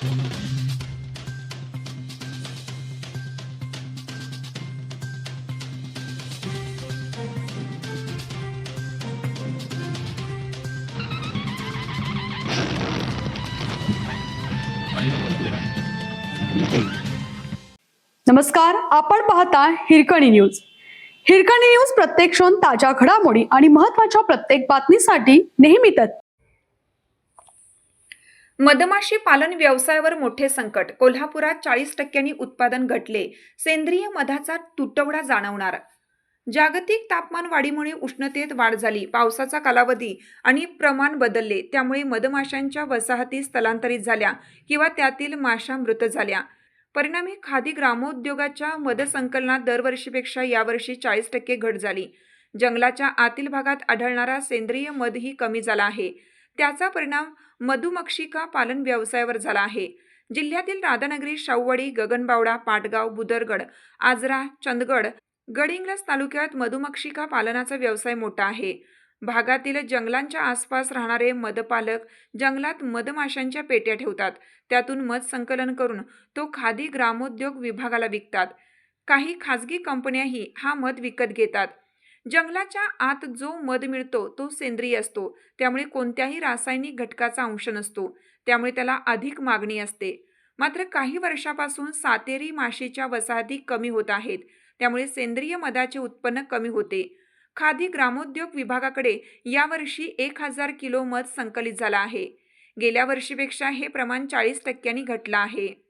नमस्कार, आपण पाहता हिरकणी न्यूज. हिरकणी न्यूज प्रत्येक क्षण ताज्या घडामोडी आणि महत्त्वाच्या प्रत्येक बातमीसाठी नेहमी तत्पर. मधमाशी पालन व्यवसायावर मोठे संकट. कोल्हापुरात 40% उत्पादन घटले. सेंद्रिय मधाचा तुटवडा जाणवणार. जागतिक तापमान वाढीमुळे उष्णतेत वाढ झाली. पावसाचा कालावधी आणि प्रमाण बदलले, त्यामुळे मधमाशांच्या वसाहती स्थलांतरित झाल्या किंवा त्यातील माशा मृत झाल्या. परिणामी खादी ग्रामोद्योगाच्या मधसंकलनात दरवर्षीपेक्षा यावर्षी 40% घट झाली. जंगलाच्या आतील भागात आढळणारा सेंद्रिय मधही कमी झाला आहे. त्याचा परिणाम मधुमक्षिका पालन व्यवसायावर झाला आहे. जिल्ह्यातील राधानगरी, शाहूवाडी, गगनबावडा, पाटगाव, बुदरगड, आजरा, चंदगड, गडहिंग्लज तालुक्यात मधुमक्षिका पालनाचा व्यवसाय मोठा आहे. भागातील जंगलांच्या आसपास राहणारे मधपालक जंगलात मधमाशांच्या पेट्या ठेवतात. त्यातून मध संकलन करून तो खादी ग्रामोद्योग विभागाला विकतात. काही खाजगी कंपन्याही हा मध विकत घेतात. जंगलाच्या आत जो मध मिळतो तो सेंद्रिय असतो, त्यामुळे कोणत्याही रासायनिक घटकाचा अंश नसतो, त्यामुळे त्याला अधिक मागणी असते. मात्र काही वर्षापासून सातेरी माशीच्या वसाहती कमी होत आहेत, त्यामुळे सेंद्रिय मधाचे उत्पन्न कमी होते. खादी ग्रामोद्योग विभागाकडे यावर्षी 1000 किलो मध संकलित झाला आहे. गेल्या वर्षीपेक्षा हे प्रमाण 40% घटलं आहे.